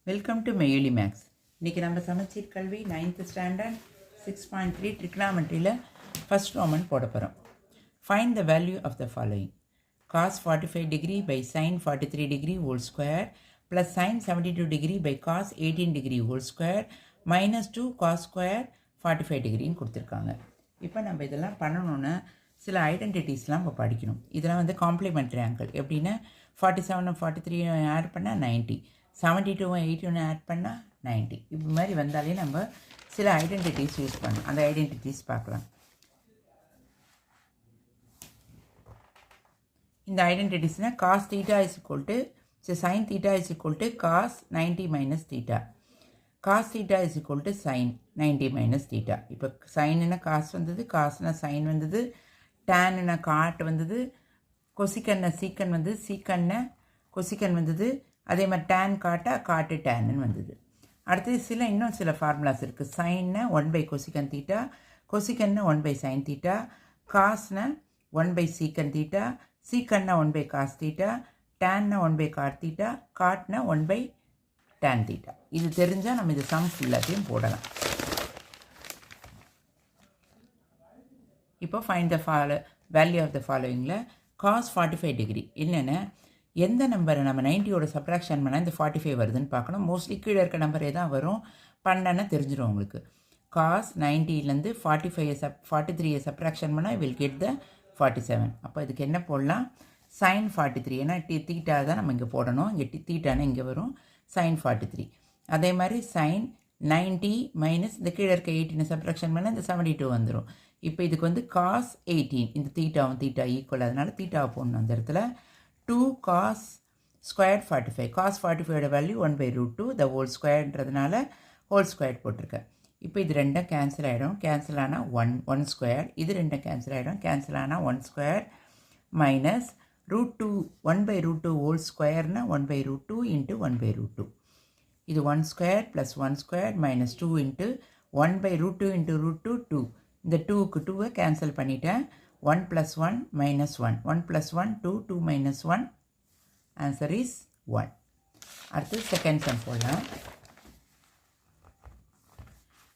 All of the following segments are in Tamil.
Welcome to மெய்யலி maths. இன்றைக்கி நம்ம சமச்சீர் கல்வி 9th ஸ்டாண்டர்ட் 6.3 ட்ரிக்னாமெட்ரியில் ஃபஸ்ட் ரோமன் போட போகிறோம். Find the value of the following: cos 45 degree by sin 43 degree whole square plus sin 72 degree by cos 18 degree whole square minus 2 cos square 45 degreeன்னு கொடுத்துருக்காங்க. இப்போ நம்ம இதெல்லாம் பண்ணணுன்னா சில ஐடென்டிட்டிஸ்லாம் நம்ம படிக்கணும். இதெல்லாம் வந்து காம்ப்ளிமெண்ட்ரி ஆங்கிள். எப்படின்னா 47 43 ஆட் பண்ணால் 90, 72 81 ஆட் பண்ணால் 90. இப்படி மாதிரி வந்தாலே நம்ம சில ஐடென்டிட்டிஸ் யூஸ் பண்ணணும். அந்த ஐடென்டிட்டிஸ் பார்க்கலாம். இந்த ஐடென்டிட்டிஸ்னால் cos theta is equal to sin theta is equal to cos 90 minus theta. cos theta is equal to sin 90 minus theta. இப்போ சைனுன்னா காஸ் வந்தது, காஸ்னா சைன் வந்தது, டேன்னா காட் வந்தது, கொசிக்கன்னா சீக்கன் வந்தது, சீக்கன்னா கொசிக்கன் வந்தது, அதே மாதிரி டேன் காட்டா காட்டு டேன்னு வந்தது. அடுத்தது இன்னும் சில ஃபார்முலாஸ் இருக்குது. சைன்னா 1 கொசிக்கன் தீட்டா, கொசிக்கன்னா 1 சைன் தீட்டா, காஸ்னா 1 சீக்கன் தீட்டா, சீக்கன்னா 1 காஸ் தீட்டா, டேன்னா 1 காட் தீட்டா, காட்னா 1 டேன் தீட்டா. இது தெரிஞ்சால் நம்ம இது சம் ஃபுல்லாத்தையும் போடலாம். இப்போ find the value of the ஃபாலோயிங்கில் cos 45 டிகிரி என்னென்னா எந்த நம்பரை நம்ம 90யோட சப்ராக்ஷன் பண்ணால் இந்த 45 வருதுன்னு பார்க்கணும். மோஸ்ட்லி கீழே இருக்க நம்பரே தான் வரும். பண்ணனா தெரிஞ்சிடும் உங்களுக்கு. cos 90லேருந்து 43 சப்ராக்ஷன் பண்ணால் வில் கெட் த 47. அப்போ இதுக்கு என்ன போடலாம்? sin 43. ஏன்னா தீட்டா தான் நம்ம இங்கே போடணும். இங்கே தீட்டானா இங்கே வரும் sin 43. அதே மாதிரி sin 90 மைனஸ் இந்த கீழே இருக்க 18 சப்ராக்ஷன் பண்ணால் இந்த 72 வந்துடும். இப்போ இதுக்கு வந்து cos 18, இந்த தீட்டாவும் தீட்டா ஈக்குவல், அதனால் தீட்டாவை போடணும் அந்த இடத்துல. 2 cos squared 45. cos 45 value 1/√2 the whole squareன்றதுனால ஹோல் ஸ்கொயர் போட்டிருக்கேன். இப்போ இது ரெண்டும் கேன்சல் ஆகிடும். கேன்சல் ஆனால் 1 ஸ்கொயர். இது ரெண்டும் கேன்சல் ஆகிடும். கேன்சல் ஆனால் 1 ஸ்கொயர் மைனஸ் √2 1/√2 ஹோல் ஸ்கொயர்னா 1/√2 இன்ட்டு 1/√2. இது 1 square plus 1 square minus 2 into 1/√2 into √2 2. இந்த 2க்கு 2வை கேன்சல் பண்ணிட்டேன். 1 + 1 - 1. 1 + 1 2, 2 - 1. Answer is 1. அடுத்து செகண்ட் சம் போடலாம்.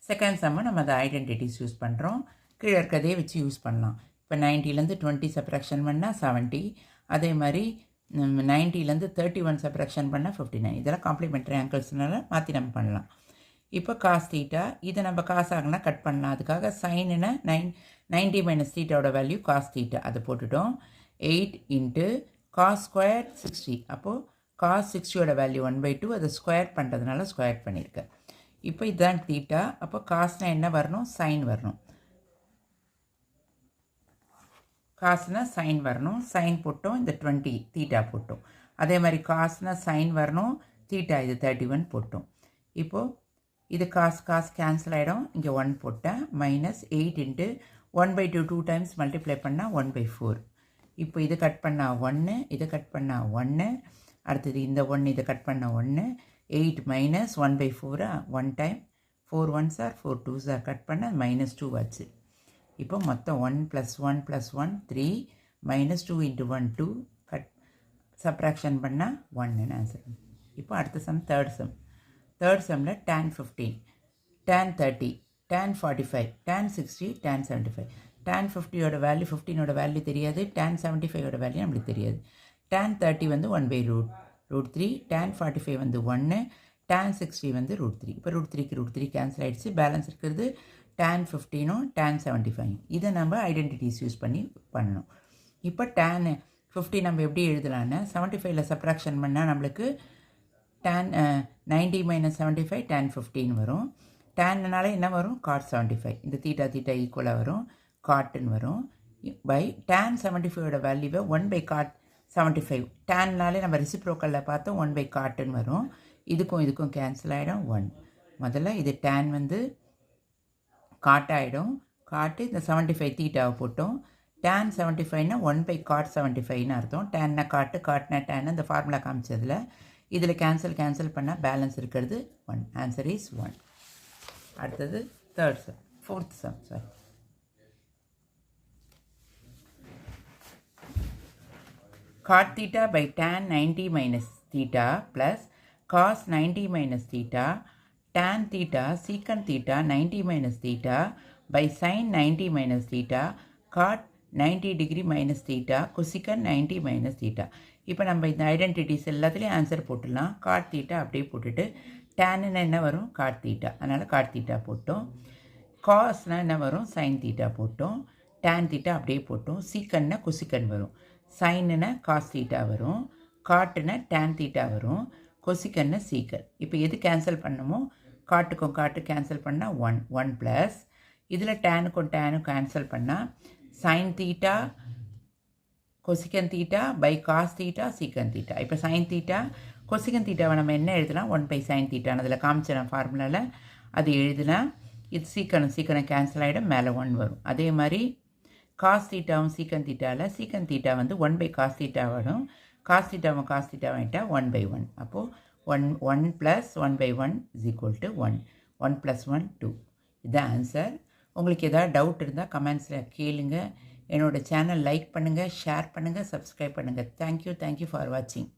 செகண்ட் சம்மை நம்ம அதை ஐடென்டிட்டிஸ் யூஸ் பண்ணுறோம். கீழே இருக்கதே வச்சு யூஸ் பண்ணலாம். இப்போ 90லேருந்து 20 சப்ராக்ஷன் பண்ணால் 70. அதே மாதிரி 90லேருந்து 31 சப்ராக்ஷன் பண்ணால் 59. இதெல்லாம் காம்ப்ளிமெண்ட்ரி ஆங்கிள்ஸ்னால மாற்றி நம்ம பண்ணலாம். இப்போ காஸ் தீட்டா, இதை நம்ம காஸ் ஆகினா கட் பண்ணலாம். அதுக்காக சைனுன்னா 90 மைனஸ் தீட்டாவோட வேல்யூ காஸ் தீட்டா, அதை போட்டுட்டோம். 8 இன்ட்டு காஸ் ஸ்கொயர் 60. அப்போது காஸ் 60யோட வேல்யூ 1/2, அதை ஸ்கொயர் பண்ணுறதுனால ஸ்கொயர் பண்ணியிருக்கேன். இப்போ இதுதான் தீட்டா. அப்போ காஸ்னால் என்ன வரணும்? சைன் வரணும். காசுனா சைன் வரணும். சைன் போட்டோம். இந்த 20 தீட்டா போட்டோம். அதே மாதிரி காசுனா சைன் வரணும். தீட்டா இது 31 போட்டோம். இப்போது இது காஸ் கேன்சல் ஆகிடும். இங்கே 1 போட்டேன். மைனஸ் 8 இன்ட்டு 1/2 2 டைம்ஸ் மல்டிப்ளை பண்ணால் 1/4. இப்போ இது கட் பண்ணால் 1, இதை கட் பண்ணால் 1. அடுத்தது இந்த 1 இதை கட் பண்ணால் 1. 8 minus 1/4 1 time. 4 1s are 4 2s are cut பண்ண -2 ஆச்சு. இப்போ மொத்தம் 1 + 1 + 1 3 -2 இன்ட்டு 1 2 கட் சப்ராக்ஷன் பண்ணால் 1ன்னு ஆன்சர். இப்போ அடுத்த சம் தேர்ட் சம்மில் tan 15, tan 30, tan 45, tan 60, tan 75. tan 50யோட value 15ஓட value தெரியாது. tan 75ஓட வேல்யூ நம்மளுக்கு தெரியாது. tan 30 வந்து 1/√3, tan 45 வந்து 1, tan 60 வந்து √3. இப்போ √3க்கு √3 கேன்சல் ஆகிடுச்சு. பேலன்ஸ் இருக்கிறது tan 15ம் tan 75. இதை நம்ம ஐடென்டிட்டிஸ் யூஸ் பண்ணி பண்ணணும். இப்போ tan 50 நம்ம எப்படி எழுதலான்னு 75ல் சப்ராக்ஷன் பண்ணால் நம்மளுக்கு tan 90 - 75 tan 15 வரும். டேன்னால என்ன வரும்? cot 75. இந்த தீட்டா ஈக்குவலாக வரும். காட்டுன்னு வரும். பை tan 75ஓட வேல்யூவை 1/cot 75. டேன்னாலே நம்ம ரெசிப்ரோக்கலில் பார்த்தோம் 1/cotன்னு வரும். இதுக்கும் கேன்சல் ஆகிடும் 1. முதல்ல இது tan வந்து காட் ஆகிடும். காட்டு இந்த 75 தீட்டாவை போட்டோம். tan 75னா 1/cot 75ன்னு அர்த்தம். டேன்னா காட்டு, காட்னா டேன், இந்த ஃபார்முலா காமிச்சதில் இதில் கேன்சல் பண்ணால் பேலன்ஸ் இருக்கிறது 1. Answer is 1. அடுத்தது fourth some. cot theta by tan 90 minus theta plus cos 90 minus theta tan theta secant theta 90 minus theta by sin 90 minus theta cot 90 degree minus theta cosecant 90 minus theta. இப்போ நம்ம இந்த ஐடென்டிட்டிஸ் எல்லாத்துலேயும் ஆன்சர் போட்டுடலாம். காட் தீட்டா அப்படியே போட்டுட்டு டேன்னு என்ன வரும் காட் தீட்டா, அதனால் காட் தீட்டா போட்டோம். காஸ்னால் என்ன வரும் சைன் தீட்டா போட்டோம். டேன் தீட்டா அப்படியே போட்டோம். சீக்கன்னா கொசிக்கன் வரும். சைனுன்னா காஸ் தீட்டா வரும். காட்டுன்னா டேன் தீட்டா வரும். கொசிக்கன்னு சீக்கன். இப்போ எது கேன்சல் பண்ணணுமோ காட்டுக்கும் காட்டு கேன்சல் பண்ணால் 1 ப்ளஸ் இதில் டேனுக்கும் டேனும் கேன்சல் பண்ணால் sine theta cosecant theta by cos theta secant theta. இப்போ சைன் தீட்டா கொசிக்கன் தீட்டாவை நம்ம என்ன எழுதலாம் 1/sin தீட்டான்னு அதில் காமிச்சிடலாம் ஃபார்முலாவில். அது எழுதுனா இது சீக்கனும் கேன்சல் ஆகிடும், மேலே 1 வரும். அதே மாதிரி காஸ் தீட்டாவும் சீக்கன் தீட்டாவில் சீக்கன் தீட்டா வந்து 1/cos தீட்டா வரும். காஸ் தீட்டாவும் காஸ் தீட்டா வாங்கிட்டா 1/1. அப்போது 1 + 1/1 = 1. 1 + 1 2. இதுதான் ஆன்சர். உங்களுக்கு ஏதாவது டவுட் இருந்தால் கமெண்ட்ஸில் கேளுங்க. என்னோடய சேனல் லைக் பண்ணுங்கள், ஷேர் பண்ணுங்கள், சப்ஸ்கிரைப் பண்ணுங்கள். தேங்க்யூ ஃபார் வாட்சிங்.